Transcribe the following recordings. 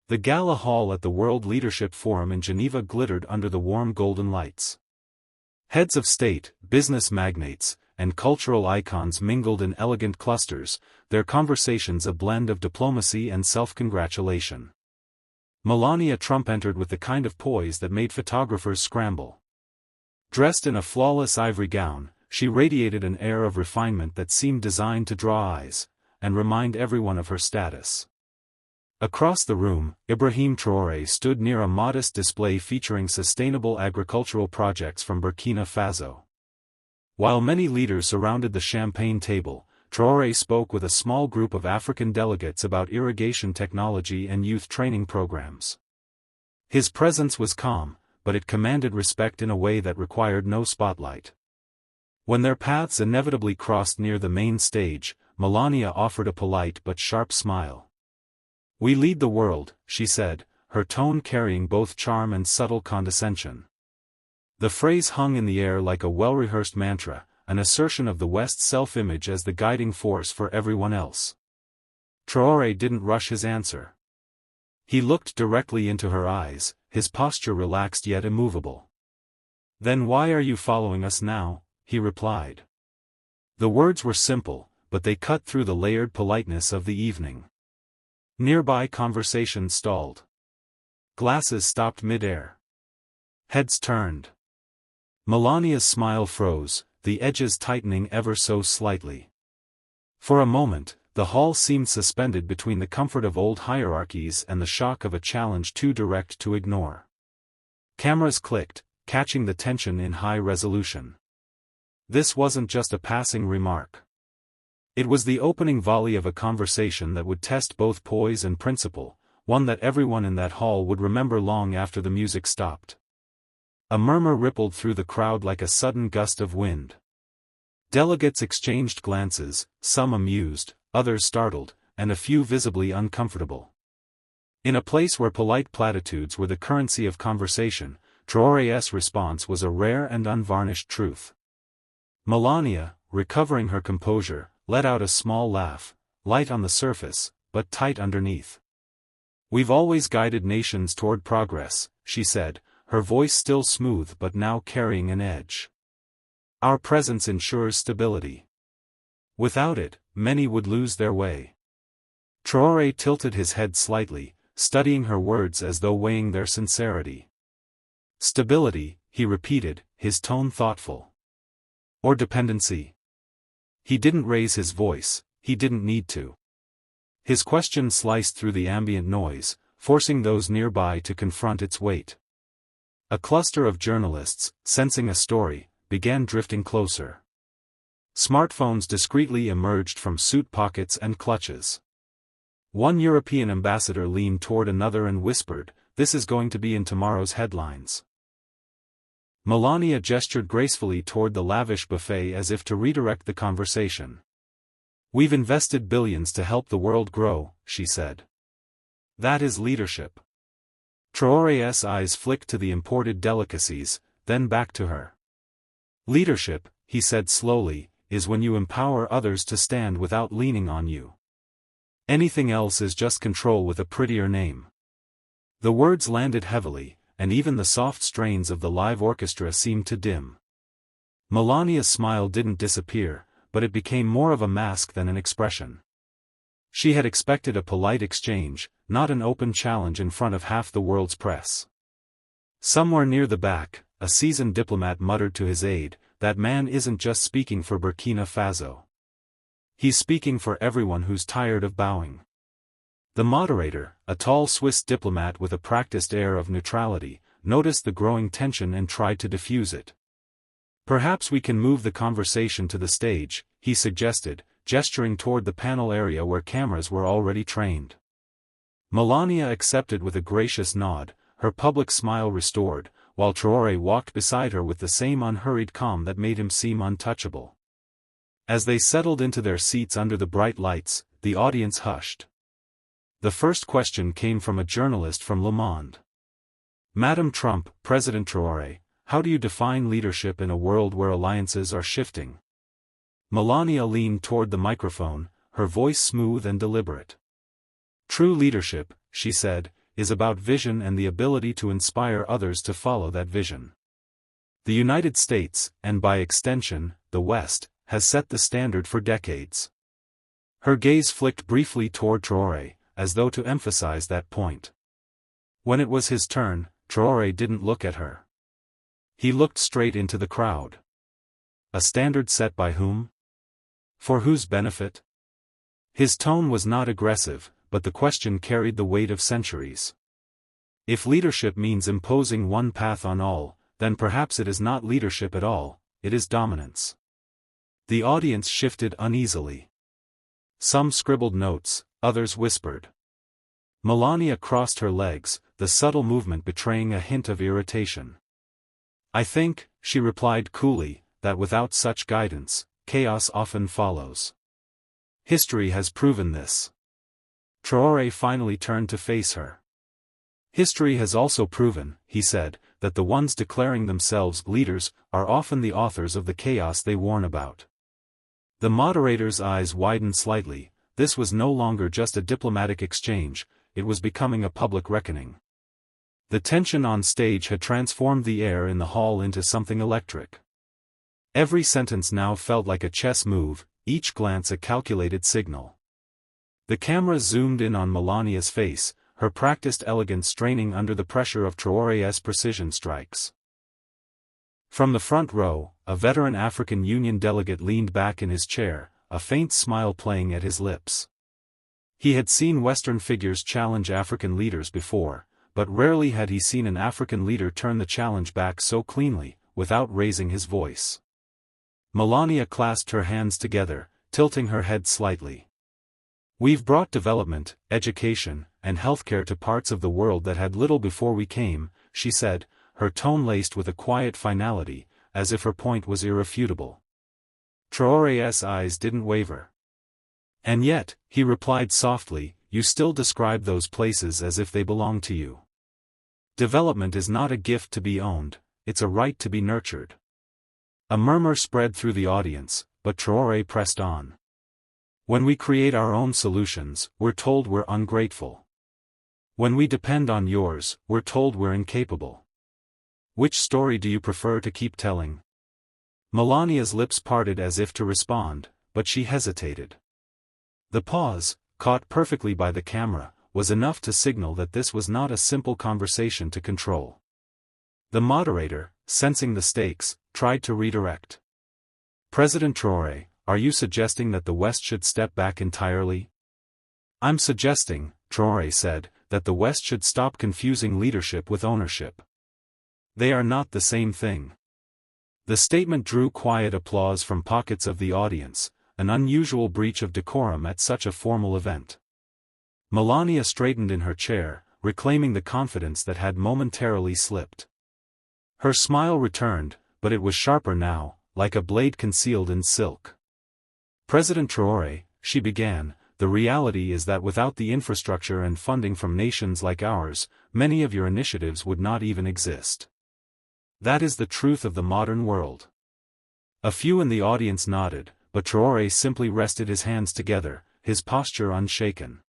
The gala hall at the World Leadership Forum in Geneva glittered under the warm golden lights. Heads of state, business magnates, and cultural icons mingled in elegant clusters, their conversations a blend of diplomacy and self-congratulation. Melania Trump entered with the kind of poise that made photographers scramble. Dressed in a flawless ivory gown, she radiated an air of refinement that seemed designed to draw eyes, and remind everyone of her status. Across the room, Ibrahim Traoré stood near a modest display featuring sustainable agricultural projects from Burkina Faso. While many leaders surrounded the champagne table, Traoré spoke with a small group of African delegates about irrigation technology and youth training programs. His presence was calm, but it commanded respect in a way that required no spotlight. When their paths inevitably crossed near the main stage, Melania offered a polite but sharp smile. "We lead the world," she said, her tone carrying both charm and subtle condescension. The phrase hung in the air like a well-rehearsed mantra, an assertion of the West's self-image as the guiding force for everyone else. Traoré didn't rush his answer. He looked directly into her eyes, his posture relaxed yet immovable. "Then why are you following us now?" he replied. The words were simple, but they cut through the layered politeness of the evening. Nearby conversation stalled. Glasses stopped mid-air. Heads turned. Melania's smile froze, the edges tightening ever so slightly. For a moment, the hall seemed suspended between the comfort of old hierarchies and the shock of a challenge too direct to ignore. Cameras clicked, catching the tension in high resolution. This wasn't just a passing remark. It was the opening volley of a conversation that would test both poise and principle, one that everyone in that hall would remember long after the music stopped. A murmur rippled through the crowd like a sudden gust of wind. Delegates exchanged glances, some amused, others startled, and a few visibly uncomfortable. In a place where polite platitudes were the currency of conversation, Traoré's response was a rare and unvarnished truth. Melania, recovering her composure, let out a small laugh, light on the surface, but tight underneath. "We've always guided nations toward progress," she said, her voice still smooth but now carrying an edge. "Our presence ensures stability. Without it, many would lose their way." Traoré tilted his head slightly, studying her words as though weighing their sincerity. "Stability," he repeated, his tone thoughtful. "Or dependency?" He didn't raise his voice, he didn't need to. His question sliced through the ambient noise, forcing those nearby to confront its weight. A cluster of journalists, sensing a story, began drifting closer. Smartphones discreetly emerged from suit pockets and clutches. One European ambassador leaned toward another and whispered, "This is going to be in tomorrow's headlines." Melania gestured gracefully toward the lavish buffet as if to redirect the conversation. "We've invested billions to help the world grow," she said. "That is leadership." Traoré's eyes flicked to the imported delicacies, then back to her. "Leadership," he said slowly, "is when you empower others to stand without leaning on you. Anything else is just control with a prettier name." The words landed heavily, and even the soft strains of the live orchestra seemed to dim. Melania's smile didn't disappear, but it became more of a mask than an expression. She had expected a polite exchange, not an open challenge in front of half the world's press. Somewhere near the back, a seasoned diplomat muttered to his aide, "That man isn't just speaking for Burkina Faso. He's speaking for everyone who's tired of bowing." The moderator, a tall Swiss diplomat with a practiced air of neutrality, noticed the growing tension and tried to diffuse it. "Perhaps we can move the conversation to the stage," he suggested, gesturing toward the panel area where cameras were already trained. Melania accepted with a gracious nod, her public smile restored, while Traoré walked beside her with the same unhurried calm that made him seem untouchable. As they settled into their seats under the bright lights, the audience hushed. The first question came from a journalist from Le Monde. "Madam Trump, President Traoré, how do you define leadership in a world where alliances are shifting?" Melania leaned toward the microphone, her voice smooth and deliberate. "True leadership," she said, is about vision and the ability to inspire others to follow that vision. The United States, and by extension, the West, has set the standard for decades. Her gaze flicked briefly toward Traoré, as though to emphasize that point. When it was his turn, Traoré didn't look at her. He looked straight into the crowd. A standard set by whom? For whose benefit? His tone was not aggressive, but the question carried the weight of centuries. If leadership means imposing one path on all, then perhaps it is not leadership at all, it is dominance. The audience shifted uneasily. Some scribbled notes, others whispered. Melania crossed her legs, the subtle movement betraying a hint of irritation. I think, she replied coolly, that without such guidance, chaos often follows. History has proven this. Traoré finally turned to face her. History has also proven, he said, that the ones declaring themselves leaders are often the authors of the chaos they warn about. The moderator's eyes widened slightly. This was no longer just a diplomatic exchange, it was becoming a public reckoning. The tension on stage had transformed the air in the hall into something electric. Every sentence now felt like a chess move, each glance a calculated signal. The camera zoomed in on Melania's face, her practiced elegance straining under the pressure of Traoré's precision strikes. From the front row, a veteran African Union delegate leaned back in his chair, a faint smile playing at his lips. He had seen Western figures challenge African leaders before, but rarely had he seen an African leader turn the challenge back so cleanly, without raising his voice. Melania clasped her hands together, tilting her head slightly. We've brought development, education, and healthcare to parts of the world that had little before we came, she said, her tone laced with a quiet finality, as if her point was irrefutable. Traoré's eyes didn't waver. And yet, he replied softly, you still describe those places as if they belong to you. Development is not a gift to be owned, it's a right to be nurtured. A murmur spread through the audience, but Traoré pressed on. When we create our own solutions, we're told we're ungrateful. When we depend on yours, we're told we're incapable. Which story do you prefer to keep telling? Melania's lips parted as if to respond, but she hesitated. The pause, caught perfectly by the camera, was enough to signal that this was not a simple conversation to control. The moderator, sensing the stakes, tried to redirect. President Traoré, are you suggesting that the West should step back entirely? I'm suggesting, Traoré said, that the West should stop confusing leadership with ownership. They are not the same thing. The statement drew quiet applause from pockets of the audience, an unusual breach of decorum at such a formal event. Melania straightened in her chair, reclaiming the confidence that had momentarily slipped. Her smile returned, but it was sharper now, like a blade concealed in silk. President Traoré, she began, the reality is that without the infrastructure and funding from nations like ours, many of your initiatives would not even exist. That is the truth of the modern world. A few in the audience nodded, but Traoré simply rested his hands together, his posture unshaken.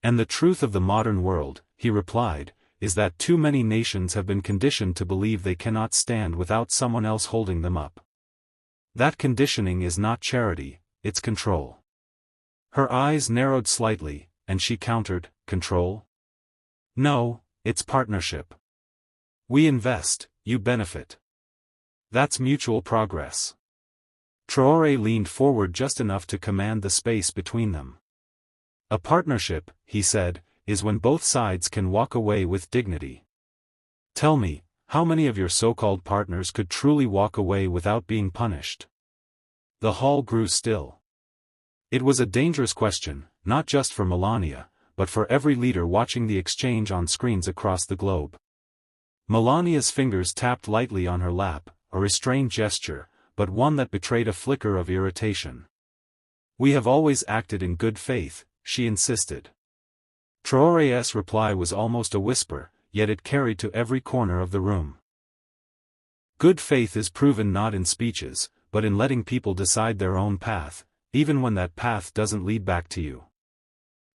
And the truth of the modern world, he replied, is that too many nations have been conditioned to believe they cannot stand without someone else holding them up. That conditioning is not charity, it's control. Her eyes narrowed slightly, and she countered, control? No, it's partnership. We invest, you benefit. That's mutual progress. Traoré leaned forward just enough to command the space between them. A partnership, he said, is when both sides can walk away with dignity. Tell me, how many of your so-called partners could truly walk away without being punished? The hall grew still. It was a dangerous question, not just for Melania, but for every leader watching the exchange on screens across the globe. Melania's fingers tapped lightly on her lap, a restrained gesture, but one that betrayed a flicker of irritation. We have always acted in good faith, she insisted. Traoré's reply was almost a whisper, yet it carried to every corner of the room. Good faith is proven not in speeches, but in letting people decide their own path, even when that path doesn't lead back to you.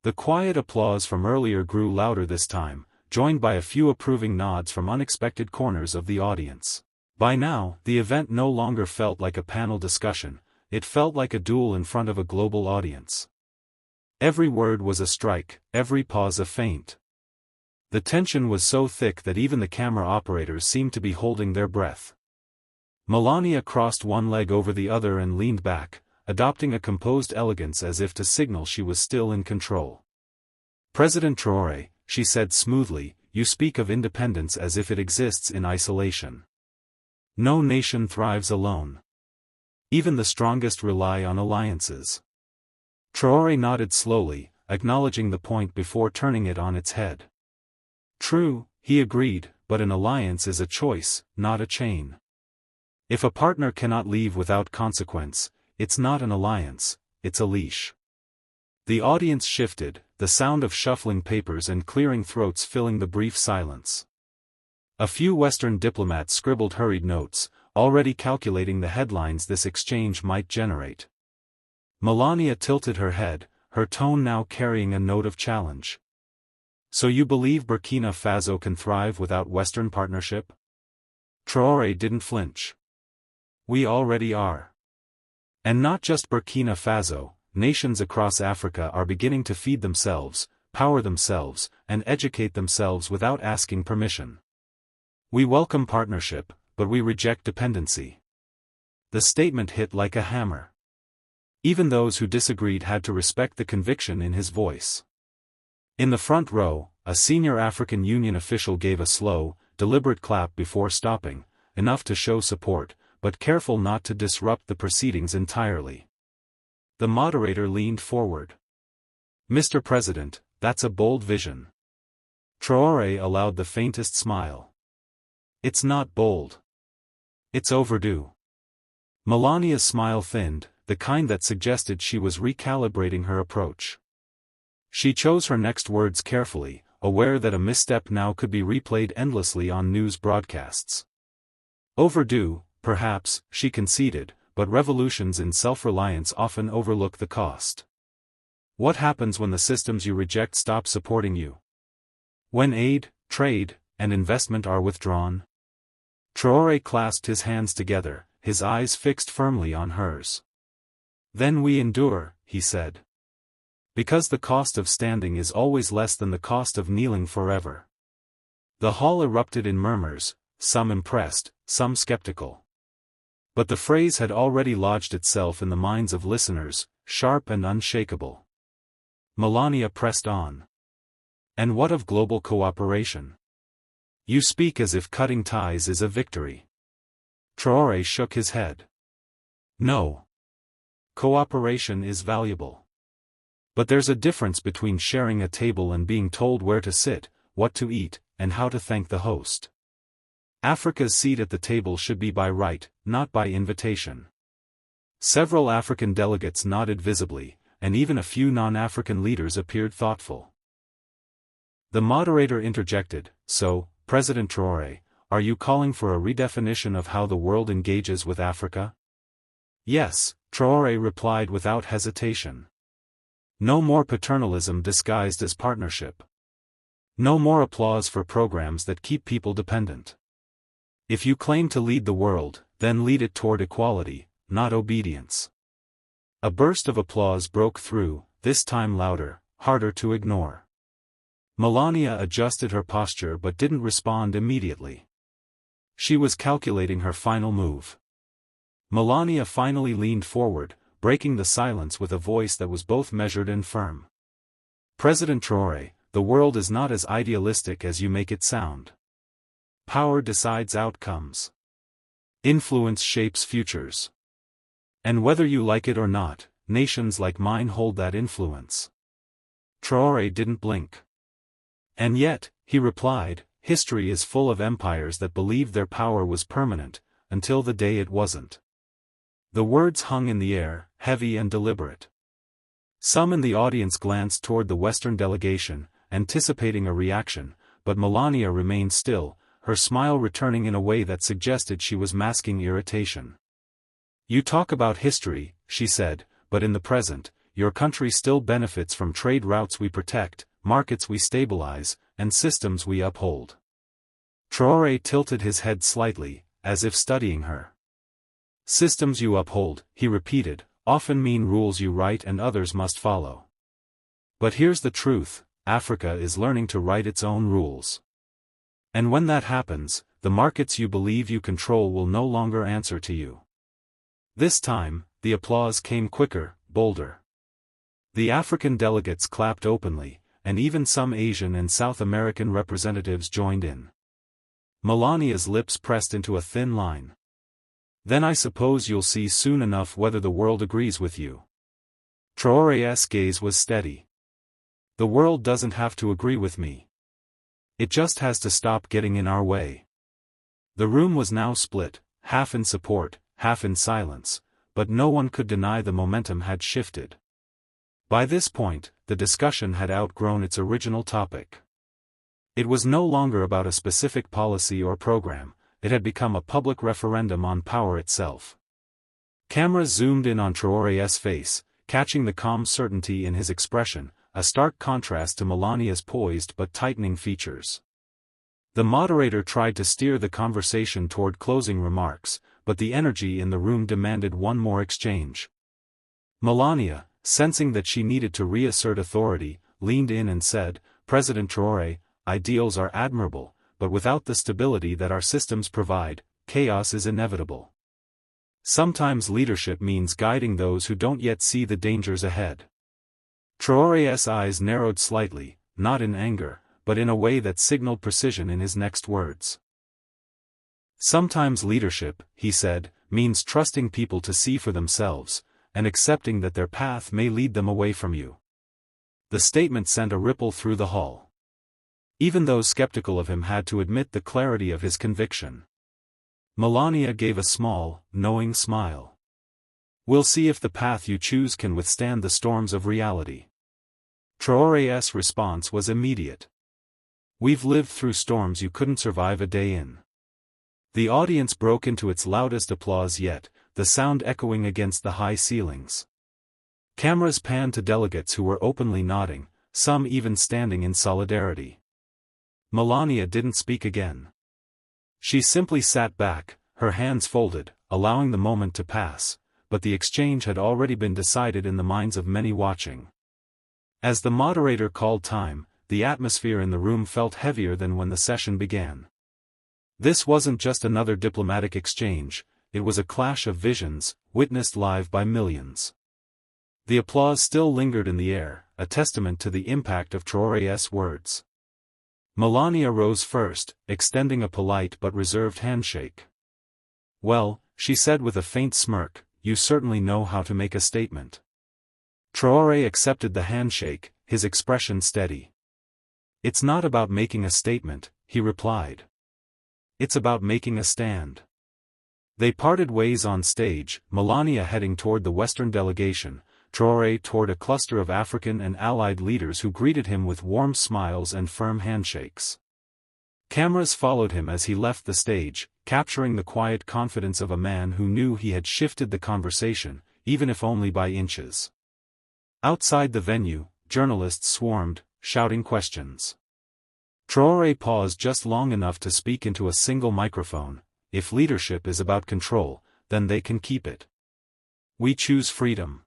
The quiet applause from earlier grew louder this time, joined by a few approving nods from unexpected corners of the audience. By now, the event no longer felt like a panel discussion, it felt like a duel in front of a global audience. Every word was a strike, every pause a feint. The tension was so thick that even the camera operators seemed to be holding their breath. Melania crossed one leg over the other and leaned back, adopting a composed elegance as if to signal she was still in control. "President Traoré," she said smoothly, "you speak of independence as if it exists in isolation. No nation thrives alone. Even the strongest rely on alliances." Traoré nodded slowly, acknowledging the point before turning it on its head. "True," he agreed, "but an alliance is a choice, not a chain. If a partner cannot leave without consequence, it's not an alliance, it's a leash." The audience shifted, the sound of shuffling papers and clearing throats filling the brief silence. A few Western diplomats scribbled hurried notes, already calculating the headlines this exchange might generate. Melania tilted her head, her tone now carrying a note of challenge. "So you believe Burkina Faso can thrive without Western partnership?" Traoré didn't flinch. "We already are. And not just Burkina Faso, nations across Africa are beginning to feed themselves, power themselves, and educate themselves without asking permission. We welcome partnership, but we reject dependency." The statement hit like a hammer. Even those who disagreed had to respect the conviction in his voice. In the front row, a senior African Union official gave a slow, deliberate clap before stopping, enough to show support, but careful not to disrupt the proceedings entirely. The moderator leaned forward. "Mr. President, that's a bold vision." Traoré allowed the faintest smile. "It's not bold. It's overdue." Melania's smile thinned, the kind that suggested she was recalibrating her approach. She chose her next words carefully, aware that a misstep now could be replayed endlessly on news broadcasts. "Overdue, perhaps," she conceded, "but revolutions in self-reliance often overlook the cost. What happens when the systems you reject stop supporting you? When aid, trade, and investment are withdrawn?" Traoré clasped his hands together, his eyes fixed firmly on hers. "Then we endure," he said. "Because the cost of standing is always less than the cost of kneeling forever." The hall erupted in murmurs, some impressed, some skeptical. But the phrase had already lodged itself in the minds of listeners, sharp and unshakable. Melania pressed on. "And what of global cooperation? You speak as if cutting ties is a victory." Traoré shook his head. "No. Cooperation is valuable. But there's a difference between sharing a table and being told where to sit, what to eat, and how to thank the host. Africa's seat at the table should be by right, not by invitation." Several African delegates nodded visibly, and even a few non-African leaders appeared thoughtful. The moderator interjected, "So, President Traoré, are you calling for a redefinition of how the world engages with Africa?" "Yes," Traoré replied without hesitation. "No more paternalism disguised as partnership. No more applause for programs that keep people dependent. If you claim to lead the world, then lead it toward equality, not obedience." A burst of applause broke through, this time louder, harder to ignore. Melania adjusted her posture but didn't respond immediately. She was calculating her final move. Melania finally leaned forward, breaking the silence with a voice that was both measured and firm. "President Traoré, the world is not as idealistic as you make it sound. Power decides outcomes. Influence shapes futures. And whether you like it or not, nations like mine hold that influence." Traoré didn't blink. "And yet," he replied, "history is full of empires that believed their power was permanent, until the day it wasn't." The words hung in the air, heavy and deliberate. Some in the audience glanced toward the Western delegation, anticipating a reaction, but Melania remained still, her smile returning in a way that suggested she was masking irritation. "You talk about history," she said, "but in the present, your country still benefits from trade routes we protect, markets we stabilize, and systems we uphold. Traoré tilted his head slightly, as if studying her. Systems you uphold, he repeated, often mean rules you write and others must follow. But here's the truth, Africa is learning to write its own rules. And when that happens, the markets you believe you control will no longer answer to you. This time, the applause came quicker, bolder. The African delegates clapped openly, and even some Asian and South American representatives joined in. Melania's lips pressed into a thin line. Then I suppose you'll see soon enough whether the world agrees with you. Traoré's gaze was steady. The world doesn't have to agree with me. It just has to stop getting in our way. The room was now split, half in support, half in silence, but no one could deny the momentum had shifted. By this point, the discussion had outgrown its original topic. It was no longer about a specific policy or program, it had become a public referendum on power itself. Cameras zoomed in on Traoré's face, catching the calm certainty in his expression, a stark contrast to Melania's poised but tightening features. The moderator tried to steer the conversation toward closing remarks, but the energy in the room demanded one more exchange. Melania, sensing that she needed to reassert authority, leaned in and said, "President Traoré, ideals are admirable, but without the stability that our systems provide, chaos is inevitable. Sometimes leadership means guiding those who don't yet see the dangers ahead." Traoré's eyes narrowed slightly, not in anger, but in a way that signaled precision in his next words. "Sometimes leadership," he said, "means trusting people to see for themselves, and accepting that their path may lead them away from you." The statement sent a ripple through the hall. Even those skeptical of him had to admit the clarity of his conviction. Melania gave a small, knowing smile. "We'll see if the path you choose can withstand the storms of reality." Traoré's response was immediate. "We've lived through storms you couldn't survive a day in." The audience broke into its loudest applause yet, the sound echoing against the high ceilings. Cameras panned to delegates who were openly nodding, some even standing in solidarity. Melania didn't speak again. She simply sat back, her hands folded, allowing the moment to pass, but the exchange had already been decided in the minds of many watching. As the moderator called time, the atmosphere in the room felt heavier than when the session began. This wasn't just another diplomatic exchange, it was a clash of visions, witnessed live by millions. The applause still lingered in the air, a testament to the impact of Traoré's words. Melania rose first, extending a polite but reserved handshake. "Well," she said with a faint smirk, "you certainly know how to make a statement." Traoré accepted the handshake, his expression steady. "It's not about making a statement," he replied. "It's about making a stand." They parted ways on stage, Melania heading toward the Western delegation, Traoré toward a cluster of African and allied leaders who greeted him with warm smiles and firm handshakes. Cameras followed him as he left the stage, capturing the quiet confidence of a man who knew he had shifted the conversation, even if only by inches. Outside the venue, journalists swarmed, shouting questions. Traoré paused just long enough to speak into a single microphone. "If leadership is about control, then they can keep it. We choose freedom."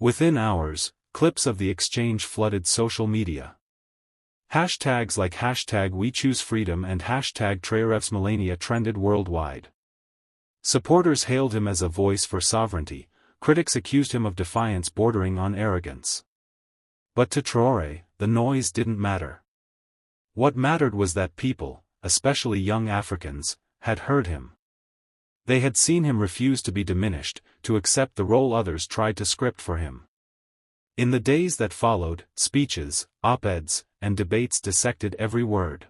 Within hours, clips of the exchange flooded social media. Hashtags like #WeChooseFreedom and #TraorésMelania trended worldwide. Supporters hailed him as a voice for sovereignty, critics accused him of defiance bordering on arrogance. But to Traoré, the noise didn't matter. What mattered was that people, especially young Africans, had heard him. They had seen him refuse to be diminished, to accept the role others tried to script for him. In the days that followed, speeches, op-eds, and debates dissected every word.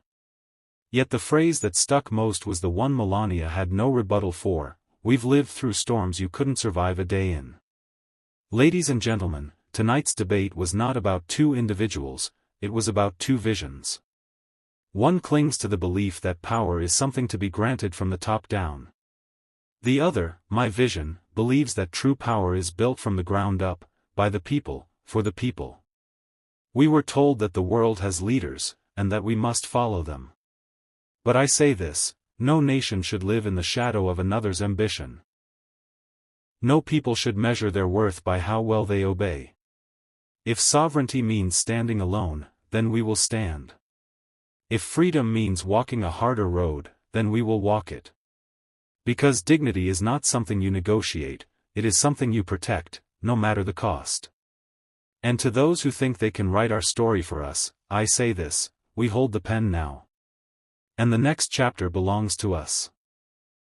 Yet the phrase that stuck most was the one Melania had no rebuttal for: "We've lived through storms you couldn't survive a day in." Ladies and gentlemen, tonight's debate was not about two individuals, it was about two visions. One clings to the belief that power is something to be granted from the top down. The other, my vision, believes that true power is built from the ground up, by the people, for the people. We were told that the world has leaders, and that we must follow them. But I say this, no nation should live in the shadow of another's ambition. No people should measure their worth by how well they obey. If sovereignty means standing alone, then we will stand. If freedom means walking a harder road, then we will walk it. Because dignity is not something you negotiate, it is something you protect, no matter the cost. And to those who think they can write our story for us, I say this, we hold the pen now. And the next chapter belongs to us.